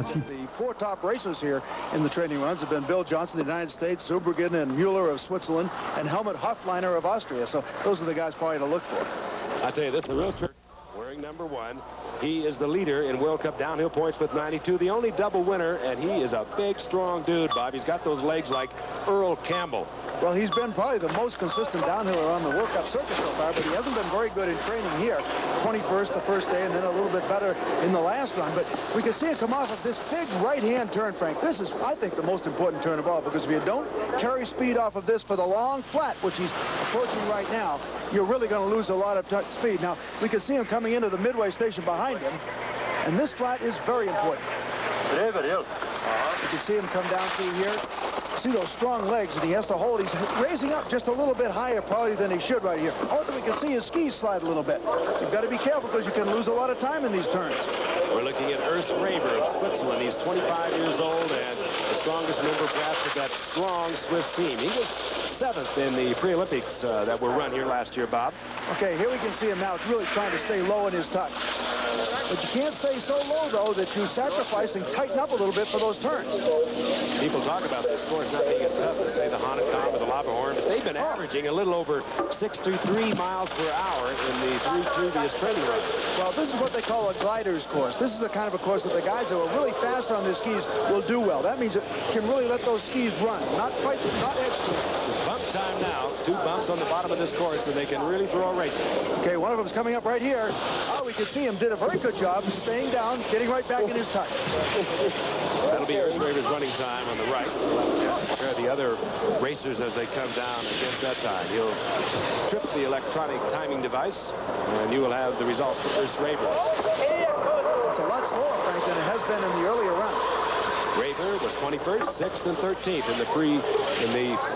The four top racers here in the training runs have been Bill Johnson of the United States, Zurbriggen and Mueller of Switzerland, and Helmut Hofleiner of Austria. So those are the guys probably to look for. I tell you, this is a real trick. Wearing number 1. He is the leader in World Cup downhill points with 92, the only double winner, and he is a big, strong dude, Bob. He's got those legs like Earl Campbell. Well, he's been probably the most consistent downhiller on the World Cup circuit so far, but he hasn't been very good in training here. 21st the first day, and then a little bit better in the last run. But we can see it come off of this big right-hand turn, Frank. This is, I think, the most important turn of all, because if you don't carry speed off of this for the long flat, which he's approaching right now, you're really going to lose a lot of speed. Now, we can see him coming into the midway station behind him, and this flat is very important. You can see him come down through here. See those strong legs that he has to hold. He's raising up just a little bit higher probably than he should right here. Also, we can see his skis slide a little bit. You've got to be careful because you can lose a lot of time in these turns. We're looking at Urs Raber of Switzerland. He's 25 years old and the strongest member perhaps of that strong Swiss team. He was 7th in the pre-Olympics that were run here last year, Bob. Okay, here we can see him now really trying to stay low in his tuck. But you can't stay so low, though, that you sacrifice and tighten up a little bit for those turns. People talk about this course not being as tough as, say, the Hahnenkamm or the Lappenhorn, but they've been averaging a little over 63 miles per hour in the 3 previous training runs. Well, this is what they call a glider's course. This is the kind of a course that the guys who are really fast on their skis will do well. That means it can really let those skis run, not fight, not edge to. Bump time now. 2 bumps on the bottom of this course, and they can really throw a race. Okay, one of them's coming up right here. Oh, we can see him did a very good job staying down, getting right back in his tuck. That'll be Urs Raber's running time on the right. Compare the other racers as they come down against that time. He'll trip the electronic timing device, and you will have the results for Urs Raber. It's a lot slower, Frank, than it has been in the earlier runs. Raber was 21st, 6th, and 13th in the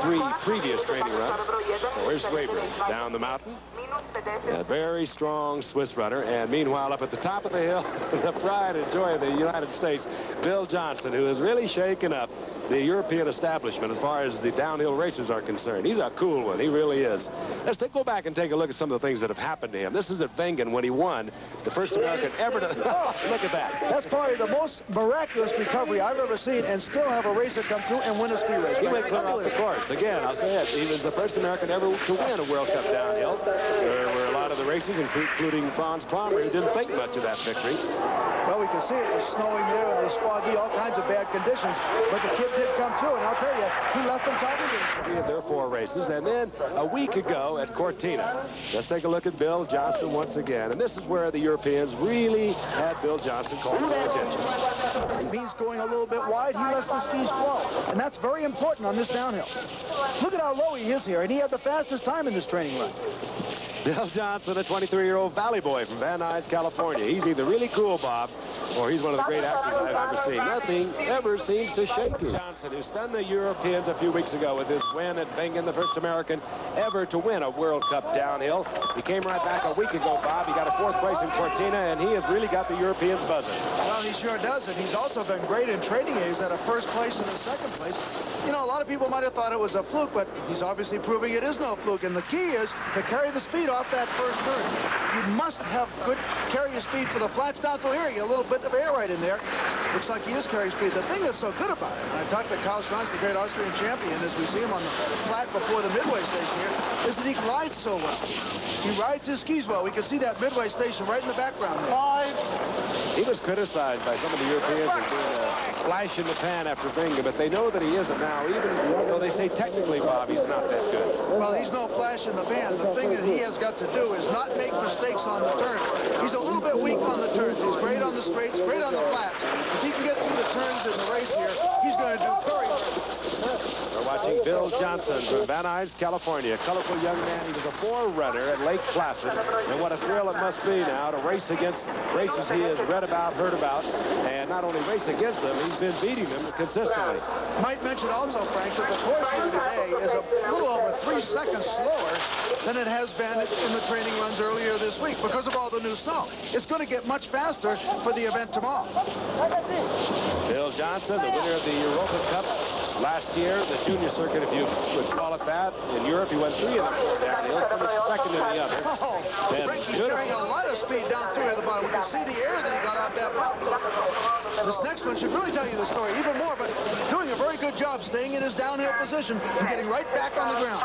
3 previous training runs. So here's Raber down the mountain. A very strong Swiss runner. And meanwhile, up at the top of the hill, the pride and joy of the United States, Bill Johnson, who has really shaken up the European establishment as far as the downhill racers are concerned. He's a cool one. He really is. Let's go back and take a look at some of the things that have happened to him. This is at Wengen when he won the first American ever to... Look at that. That's probably the most miraculous recovery I've ever seen, and still have a racer come through and win a ski race. He went clear off the course. Again, I'll say it. He was the first American ever to win a World Cup downhill. There were a lot of the racers, including Franz Palmer, who didn't think much of that victory. Well, we can see it was snowing there, and it was foggy, all kinds of bad conditions. But the kid did come through, and I'll tell you, he left them talking to Their 4 races, and then a week ago at Cortina. Let's take a look at Bill Johnson once again. And this is where the Europeans really had Bill Johnson call their attention. He's going a little bit wide. He lets the skis flow, and that's very important on this downhill. Look at how low he is here, and he had the fastest time in this training run. Bill Johnson, a 23-year-old valley boy from Van Nuys, California. He's either really cool, Bob, or he's one of the great actors I've ever seen. Nothing ever seems to shake him. Johnson, who stunned the Europeans a few weeks ago with his win at Wengen, the first American ever to win a World Cup downhill. He came right back a week ago, Bob. He got a 4th place in Cortina, and he has really got the Europeans buzzing. Well, he sure does, and he's also been great in training. He's at a 1st place and a 2nd place. You know, a lot of people might have thought it was a fluke, but he's obviously proving it is no fluke. And the key is to carry the speed off that first turn. You must have good carrier speed for the flats down through here. You get a little bit of air right in there. Looks like he is carrying speed. The thing that's so good about it, and I talked to Karl Schranz, the great Austrian champion, as we see him on the flat before the midway station here, is that he glides so well. He rides his skis well. We can see that midway station right in the background there. He was criticized by some of the Europeans as being a flash in the pan after Wengen, but they know that he isn't now, even though they say technically, Bob, he's not that good. Well, he's no flash in the pan. The thing that he has got to do is not make mistakes on the turns. He's a little bit weak on the turns. He's great on the straights, great on the flats. If he can get through the turns in the race here, he's going to do very well. We're watching Bill Johnson from Van Nuys, California. A colorful young man. He was a forerunner at Lake Placid. And what a thrill it must be now to race against racers he has read about, heard about, and not only race against them, he's been beating them consistently. Might mention also, Frank, that the course here today is a little over 3 seconds slower than it has been in the training runs earlier this week because of all the new snow. It's going to get much faster for the event tomorrow. Bill Johnson, the winner of the Europa Cup Last year, the junior circuit, if you would call it that, in Europe, he went 3 of the 4 downhills, finished second in the others. Oh, And Frankie's carrying a lot of speed down through the bottom. We can see the air that he got off that bump. This next one should really tell you the story even more, but doing a very good job staying in his downhill position and getting right back on the ground.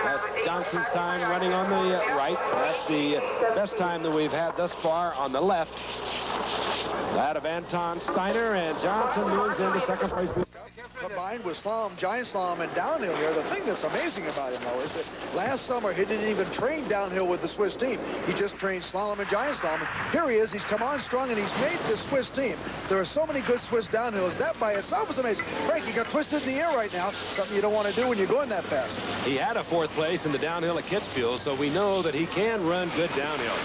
That's Johnson's time running on the right. That's the best time that we've had thus far on the left. That of Anton Steiner, and Johnson moves into second place. Combined with slalom, giant slalom, and downhill here. The thing that's amazing about him, though, is that last summer he didn't even train downhill with the Swiss team. He just trained slalom and giant slalom. And here he is. He's come on strong, and he's made this Swiss team. There are so many good Swiss downhills. That by itself is amazing. Frank, he got twisted in the air right now. Something you don't want to do when you're going that fast. He had a 4th place in the downhill at Kitzbühel, so we know that he can run good downhill.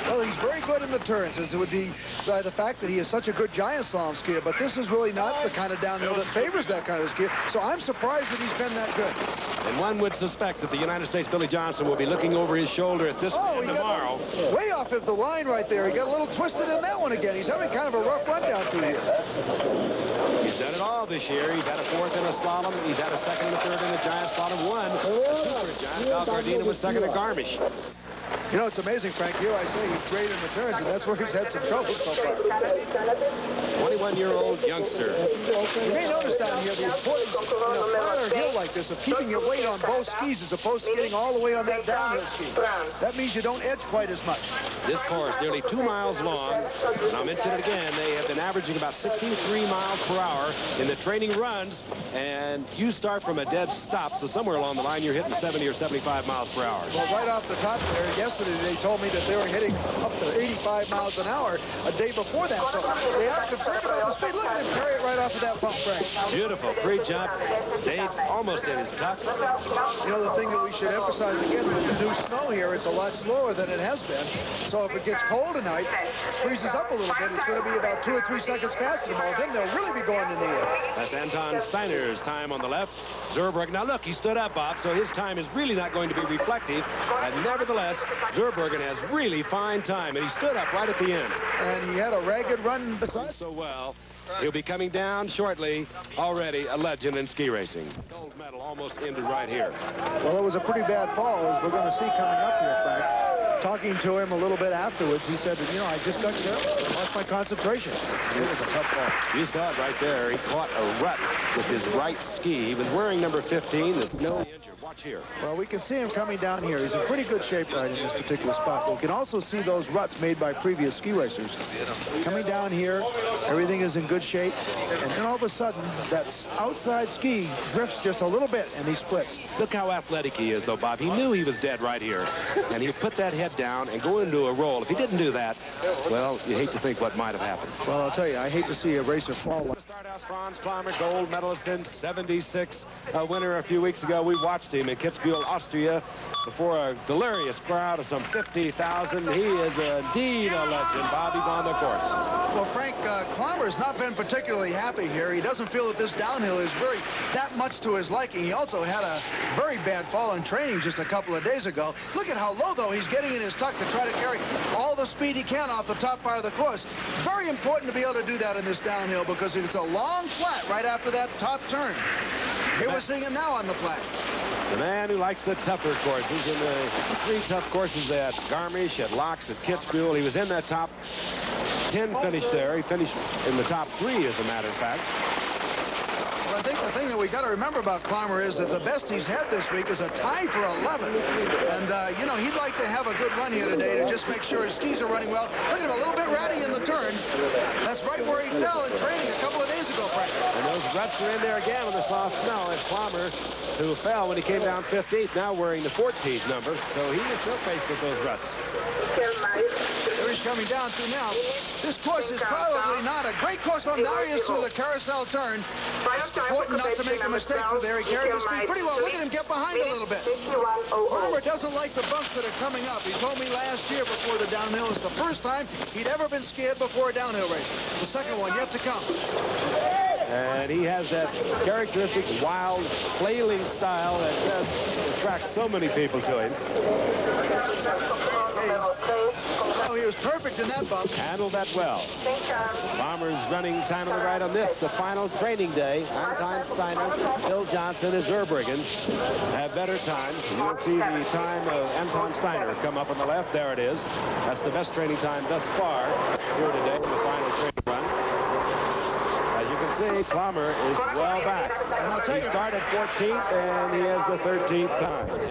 Well, he's very good in the turns, as it would be by the fact that he is such a good giant slalom skier, but this is really not the kind of downhill that favors that kind of skier, so I'm surprised that he's been that good. And one would suspect that the United States Billy Johnson will be looking over his shoulder at this point tomorrow. Way off of the line right there. He got a little twisted in that one again. He's having kind of a rough run down through here. He's done it all this year. He's had a 4th in a slalom. He's had a 2nd and a 3rd in the giant slalom. 1 a super giant. Val Gardena was 2nd at Garmisch. You know, it's amazing, Frank. Here I say he's great in the turns, and that's where he's had some trouble so far. 21-year-old youngster. You may notice down here the importance in a flatter hill like this of keeping your weight on both skis as opposed to getting all the way on that downhill ski. That means you don't edge quite as much. This course, nearly 2 miles long, and I'll mention it again, they have been averaging about 63 miles per hour in the training runs, and you start from a dead stop, so somewhere along the line you're hitting 70 or 75 miles per hour. Well, right off the top there, yesterday they told me that they were hitting up to 85 miles an hour a day before that, so they are concerned about the speed. Look at him carry it right off of that bump, Frank. Beautiful pre-jump, stayed almost in his tuck. You know, the thing that we should emphasize again with the new snow here, it's a lot slower than it has been, so if it gets cold tonight, freezes up a little bit, it's going to be about 2 or 3 seconds faster tomorrow. Then they'll really be going in the air. That's Anton Steiner's time on the left. Zurbruggen, now look, he stood up, Bob, so his time is really not going to be reflective, and nevertheless, Zurbruggen has really fine time, and he stood up right at the end. And he had a ragged run. So well. He'll be coming down shortly, already a legend in ski racing. Gold medal almost ended right here. Well, it was a pretty bad fall, as we're going to see coming up here, Frank. Talking to him a little bit afterwards, he said, you know, I just got careful. Lost my concentration. It was a tough fall. You saw it right there. He caught a rut with his right ski. He was wearing number 15. There's no injury. Watch here. Well, we can see him coming down here. He's in pretty good shape right in this particular spot. We can also see those ruts made by previous ski racers. Coming down here, everything is in good shape. And then all of a sudden, that outside ski drifts just a little bit, and he splits. Look how athletic he is, though, Bob. He knew he was dead right here. And he put that head down and go into a roll. If he didn't do that, well, you hate to think what might have happened. Well, I'll tell you, I hate to see a racer fall. Starthouse Franz Klammer, gold medalist in '76, a winner a few weeks ago. We watched him in Kitzbühel, Austria, before a delirious crowd of some 50,000. He is indeed a legend. Bobby's on the course. Well, Frank, Klammer's not been particularly happy here. He doesn't feel that this downhill is that much to his liking. He also had a very bad fall in training just a couple of days ago. Look at how low, though, he's getting in his tuck to try to carry all the speed he can off the top part of the course. Very important to be able to do that in this downhill, because it's a long flat right after that top turn. Here we're seeing him now on the flat. The man who likes the tougher courses, in the 3 tough courses at Garmisch, at Laux, at Kitzbühel. He was in that top 10 finish there. He finished in the top 3, as a matter of fact. Well, I think the thing that we got to remember about Klammer is that the best he's had this week is a tie for 11. And, you know, he'd like to have a good run here today to just make sure his skis are running well. Look at him, a little bit ratty in the turn. That's right where he fell in training a couple of days ago, Frank. And those ruts are in there again with the soft snow. It's Klammer, who fell when he came down 15th, now wearing the 14th number. So he is still faced with those ruts. There he's coming down to now. This course is probably not a great course. Well, now he is through the carousel turn. It's important not to make a mistake through there. He carried the speed pretty well. Look at him get behind a little bit. Klammer doesn't like the bumps that are coming up. He told me last year before the downhill is the first time he'd ever been scared before a downhill race. The second one yet to come. And he has that characteristic wild, flailing style that just attracts so many people to him. Oh, he was perfect in that bump. Handled that well. Palmer's running time on the right on this, the final training day. Anton Steiner, Bill Johnson, and Zurbriggen have better times. You'll see the time of Anton Steiner come up on the left. There it is. That's the best training time thus far here today in the final training run. As you can see, Palmer is well back. He started 14th, and he has the 13th time.